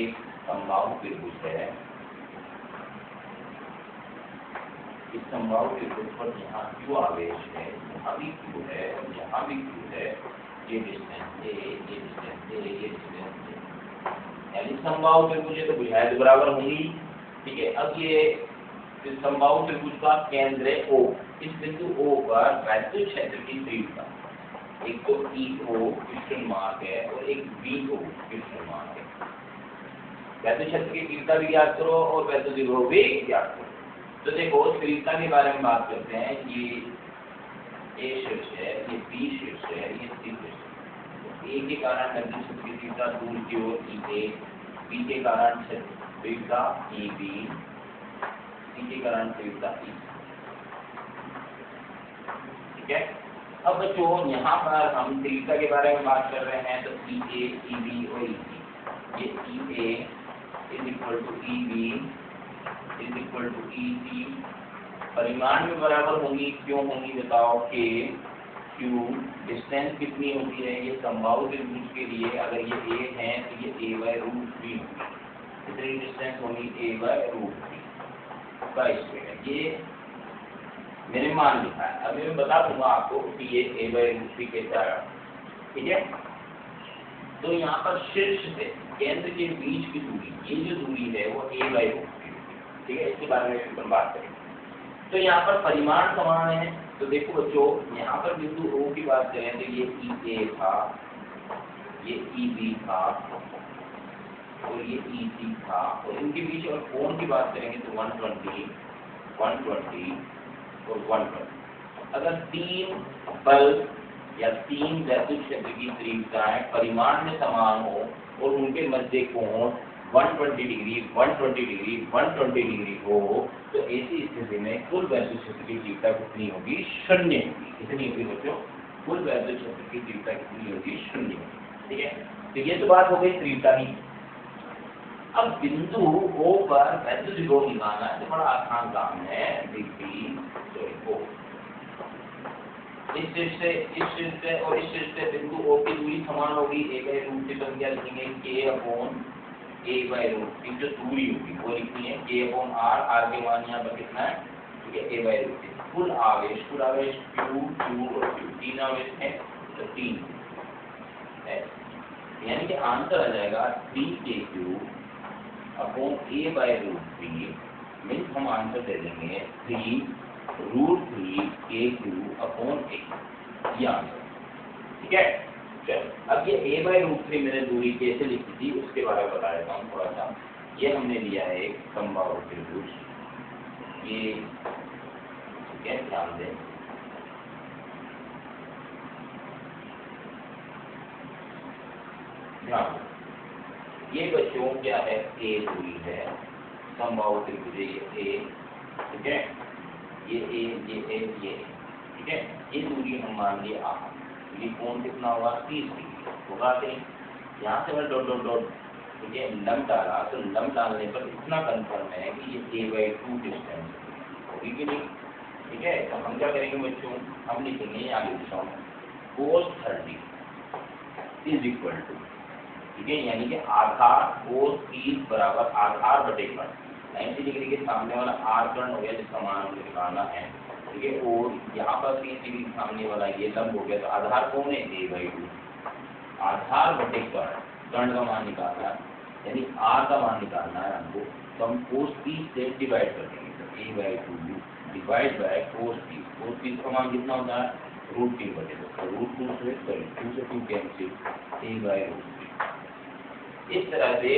A: समबाहु त्रिभुज है, इस समबाहु त्रिभुज पर यहाँ Q आवेश है, यहाँ भी Q है और यहाँ भी Q है, ये डिस्टेंस A, ये डिस्टेंस A, ये डिस्टेंस A, यानी समबाहु त्रिभुज है तो भुजाएं तो बराबर होंगी। ठीक है, अब ये समबाहु त्रिभुज का केंद्र है O, इस बिंदु O पर वैद्युत क्षेत्र की तीव्रता, एक तो EO क्वेश्चन मार्क है और एक VO क्वेश्चन मार्क है। वैद्युत क्षेत्र की तीव्रता भी ज्ञात करो और वैद्युत विभव भी ज्ञात करो। तो देखो तीव्रता के बारे में बात करते हैं। ये A शीर्ष है, ये B शीर्ष है, ये C शीर्ष है। A के कारण वैद्युत क्षेत्र की तीव्रता दूर की ओर EA, B के कारण तीव्रता EB, C के कारण तीव्रता E। ठीक है, अब बच्चों यहाँ पर हम तीव्रता के बारे में बात कर रहे हैं, तो EA, EB और EC, ये EA is equal to EB is equal to EC परिमाण में बराबर होंगी। क्यों होंगी बताओ, K Q, डिस्टेंस कितनी होती है, ये समबाहु त्रिभुज के लिए अगर ये A है तो ये A/√3 होगी। कितनी डिस्टेंस होगी, A/√3 का स्क्वायर। ये मैंने मान लिखा है। अभी मैं बता दूंगा आपको कि ये a/√3 कैसे आया, ठीक है। तो यहाँ पर शीर्ष से केंद्र के बीच की दूरी, ये जो दूरी है वो a/√3, ठीक है। इसके बारे में अपन बात करेंगे। तो यहाँ पर परिमाण समान है। तो देखो बच्चों, यहाँ पर बिंदु O की बात करें तो ये EA था, ये EB था और ये EC था, और इनके बीच और कोण की बात करेंगे तो 120, 120 और 120। अगर तीन बल या तीन वैद्युत क्षेत्र की तीव्रताएं परिमाण में समान हो और उनके मध्य कोण 120 डिग्री, 120 डिग्री, 120 डिग्री हो, तो ऐसी स्थिति में कुल वैद्युत क्षेत्र की तीव्रता कितनी होगी? शून्य होगी। कितनी होगी बच्चों? कुल वैद्युत क्षेत्र की तीव्रता कितनी होगी? शून्य होगी, ठीक है। तो ये तो बात हो गई तीव्रता की। अब बिंदु O पर वैद्युत विभव निकालना है, तो बड़ा आसान काम है। इस शीर्ष से और इस शीर्ष से बिंदु O की दूरी समान होगी। a/√3 पर क्या लिखेंगे? k/a/√3 जो दूरी होगी वो लिखनी है k/r। r के मान यहाँ पर कितना है? ठीक है, a/√3। कुल आवेश Q और Q, तीन आवेश है तो 3 है, यानी कि आंसर आ जाएगा 3kQ अपॉन a/√3। मीन्स हम आंसर दे देंगे 3√3 kQ अपॉन a, ये आंसर, ठीक है। चलो, अब ये a/√3 मैंने दूरी कैसे लिखी थी उसके बारे में बता देता हूँ थोड़ा सा। ये हमने लिया है एक समबाहु त्रिभुज, ये ठीक है, ध्यान दें। ध्यान, ये बच्चों क्या है? a दूरी है, समबाहु त्रिभुज ये a, ठीक है, ये a, ये a, ये a, ठीक है। ये दूरी हम मान लिए r। ये कोण कितना होगा? 30 डिग्री होगा। यहाँ से मैं डॉट डॉट डॉट, ठीक है, लंब डाला, तो लंब डालने पर इतना कंफर्म है कि ये a/2 डिस्टेंस होगी कि नहीं, ठीक है। तो हम क्या करेंगे बच्चों? हम लिखेंगे यहाँ लिखता हूँ cos 30 इज इक्वल टू, ठीक है, यानी कि आधार cos 30 बराबर आधार बटे कर्ण। 90 डिग्री के सामने वाला r कर्ण हो गया जिसका मान हमें निकालना है, ठीक है। और यहाँ पर 30 डिग्री के सामने वाला ये लंब हो गया, तो आधार कौन है? a/2। आधार बटे कर्ण का मान निकालना है, यानी r का मान निकालना है हमको। तो हम cos 30 से डिवाइड कर देंगे, तो a/2 divide by cos 30। cos 30 का मान कितना होता है? √3 बटे 2, तो √2 से 2 से 2 कैंसिल, a/√3। इस तरह से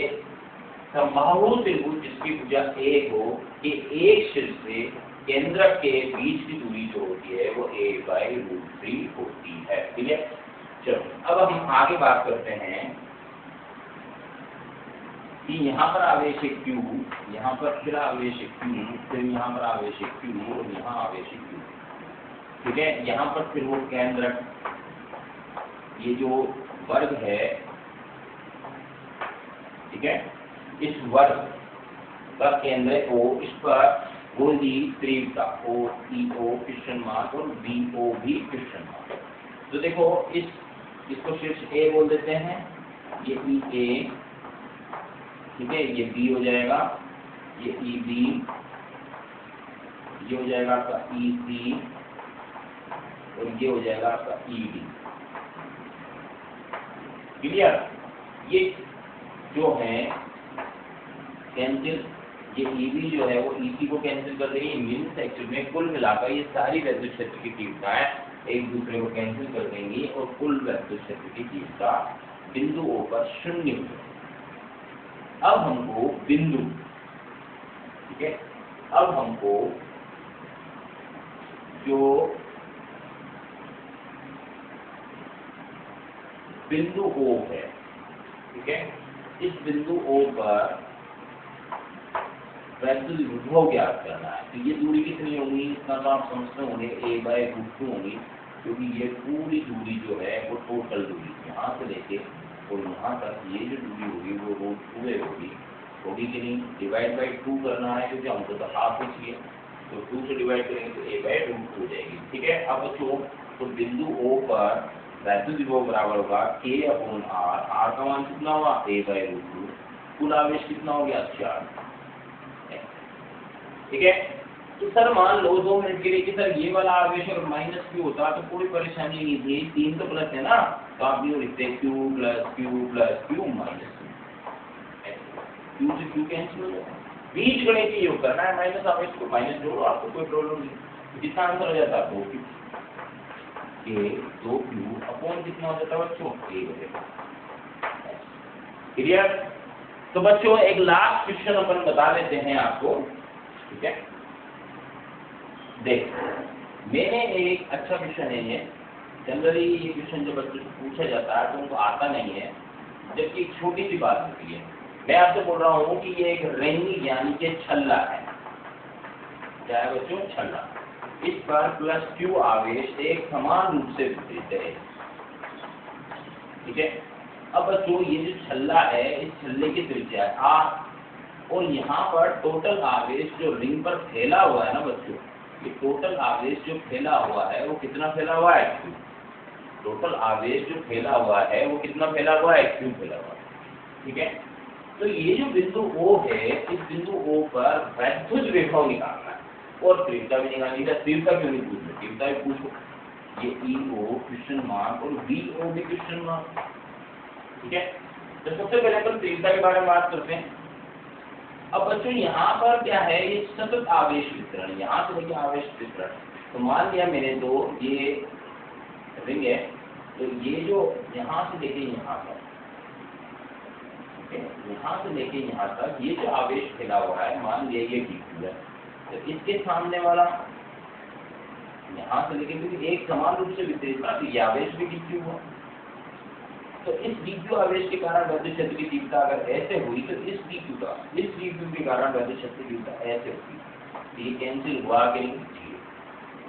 A: समबाहु त्रिभुज जिसकी भुजा a हो, कि एक शीर्ष से केंद्रक के बीच की दूरी जो होती है वो a/√3 होती है, ठीक है। चलो, अब हम आगे बात करते हैं कि यहाँ पर आवेश है Q, यहाँ पर फिर आवेश है Q, फिर यहाँ पर आवेश है Q और यहाँ आवेश है Q, ठीक है। यहाँ पर फिर वो केंद्रक, ये जो वर्ग है, ठीक है, इस वर्ग का केंद्र O, इस पर गोली तीव्रता OEO क्वेश्चन मार्क और BO भी क्वेश्चन मार्क। तो देखो, इसको शीर्ष A बोल देते हैं, ये EA, ठीक है, ये B हो जाएगा, ये EB, ये हो जाएगा आपका EC और ये हो जाएगा आपका ED। क्लियर? ये जो है कैंसिल, ये EB जो है वो EC को कैंसिल कर देंगे। मीन्स एक्चुअल में कुल मिलाकर ये सारी वैद्युत क्षेत्र की तीव्रताएं एक दूसरे को कैंसिल कर देंगी और कुल वैद्युत क्षेत्र की तीव्रता बिंदु O पर शून्य हो जाएगी। अब हमको बिंदु, ठीक है, अब हमको जो बिंदु O है, ठीक है, इस बिंदु O पर वैद्युत विभव ज्ञात करना है। तो ये दूरी कितनी होगी? इतना तो आप समझते होंगे a/√2 होगी, क्योंकि ये पूरी दूरी जो है वो टोटल दूरी यहाँ से लेके और यहाँ तक ये जो दूरी होगी वो √2 होगी कि नहीं? डिवाइड बाई 2 करना है क्योंकि हमको तो हाफ ही चाहिए, तो 2 से डिवाइड करेंगे तो a/√2 हो जाएगी, ठीक है। अब बच्चों, तो बिंदु O पर वैद्युत विभव बराबर होगा k/r। r का मान कितना होगा? a/√2। कुल आवेश कितना हो गया? 4, ठीक है। तो सर मान लो 2 मिनट के लिए कि सर ये वाला आवेश और माइनस क्यू होता तो कोई परेशानी नहीं थी, 3 तो प्लस है ना, तो आप यूँ लिखते हैं Q plus Q minus Q से क्यू कैंसिल हो जाएगा। बीज गणित योग करना है, माइनस आवेश को माइनस जोड़ो, आपको कोई प्रॉब्लम नहीं। कितना आंसर हो जाता है 2 क्यू, 2 क्यू अपॉन कितना हो जाता है बच्चों, 1 हो जाएगा। क्लियर? तो बच्चों एक लास्ट क्वेश्चन अपन बता देते हैं आपको, ठीक है। देख, मैंने एक अच्छा क्वेश्चन है ये, जनरली ये क्वेश्चन जब बच्चों से पूछा जाता है तो उनको आता नहीं है, जबकि एक छोटी सी बात होती है। मैं आपसे बोल रहा हूँ कि ये एक रिंग यानी कि छल्ला है। क्या है बच्चों? छल्ला। इस पर प्लस क्यू आवेश एक समान रूप से वितरित है, ठीक है। अब बच्चों ये जो छल्ला है, इस छल्ले की त्रिज्या है r, और यहाँ पर टोटल आवेश जो रिंग पर फैला हुआ है ना बच्चों, ये टोटल आवेश जो फैला हुआ है वो कितना फैला हुआ है, q। टोटल आवेश जो फैला हुआ है वो कितना फैला हुआ है, q फैला हुआ है, ठीक है। तो ये जो बिंदु O है, इस बिंदु O पर वैद्युत विभव निकालना है और तीव्रता भी निकालनी है। तीव्रता क्यों नहीं पूछ रहे, तीव्रता भी पूछो। ये EO क्वेश्चन मार्क और VO भी क्वेश्चन मार्क, ठीक है। तो सबसे पहले अपन तीव्रता के बारे में बात करते हैं। अब बच्चों यहाँ पर क्या है, ये सतत आवेश वितरण, यहाँ से लेके आवेश वितरण। तो मान लिया मैंने ये रिंग है, तो ये जो यहाँ से लेके यहाँ तक, यहाँ से लेके यहाँ तक ये जो आवेश फैला हुआ है, मान लिया ये dq है, तो इसके सामने वाला यहाँ से लेके, क्योंकि एक समान रूप से वितरित था तो ये आवेश भी dq हुआ। तो इस dq आवेश के कारण वैद्युत क्षेत्र की तीव्रता अगर ऐसे हुई तो इस dq के कारण वैद्युत क्षेत्र की तीव्रता ऐसे होगी। ये कैंसिल हुआ कि नहीं?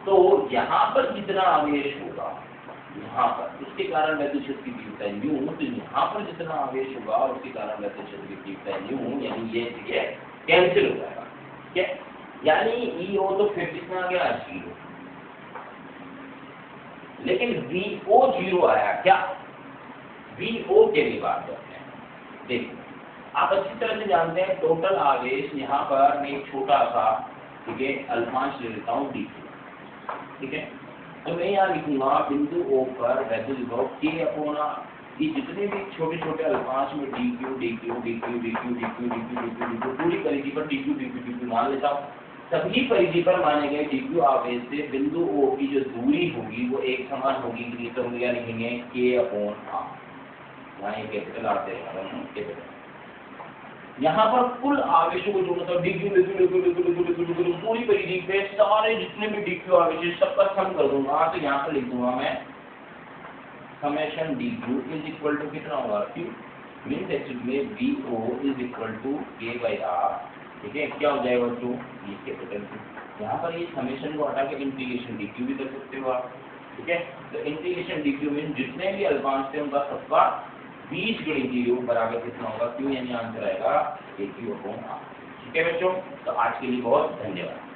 A: तो यहाँ पर जितना आवेश होगा यहाँ पर, उसके कारण वैद्युत क्षेत्र की तीव्रता न्यू, तो यहाँ पर जितना आवेश होगा उसके कारण वैद्युत क्षेत्र की तीव्रता न्यू, यानी ये कैंसिल हो जाएगा, ठीक है। यानी EO तो फिर कितना आ गया, 0। लेकिन VO 0 आया क्या? VO के लिए बात करते हैं। देखिए, आप अच्छी तरह से जानते हैं टोटल आवेश यहाँ पर मैं एक छोटा सा, ठीक है, अल्पांश ले लेता हूँ dq, ठीक है। तो मैं यहाँ लिखूंगा बिंदु O पर वैद्युत विभव K/r, ये जितने भी छोटे छोटे अल्पांश में dq पूरी परिधि पर dq मान लेता हूँ। सभी परिधि पर माने गए dq आवेश से बिंदु O की जो दूरी होगी वो एक समान होगी कि नहीं, तो हम क्या लिखेंगे K/r। यहाँ ये कैपिटल आते हैं, यहाँ पर कुल आवेशों को जो मतलब dq पूरी परिधि पे सारे जितने भी dq आवेश सबका सम कर दूंगा, तो यहाँ पर लिख दूंगा मैं summation dq is equal to कितना होगा, q मीन्स एक्चुअली में VO is equal to K/r, ठीक है। क्या हो जाएगा बच्चों, ये कैपिटल Q। यहाँ पर ये समेशन को हटा के इंटीग्रेशन dq भी कर सकते हो आप, ठीक है। तो इंटीग्रेशन dq मीन्स जितने भी अल्पांश थे उनका सबका बीजगणितीय योग बराबर कितना होगा, q, यानी आंसर आएगा AQ/r, ठीक है बच्चों। तो आज के लिए बहुत धन्यवाद।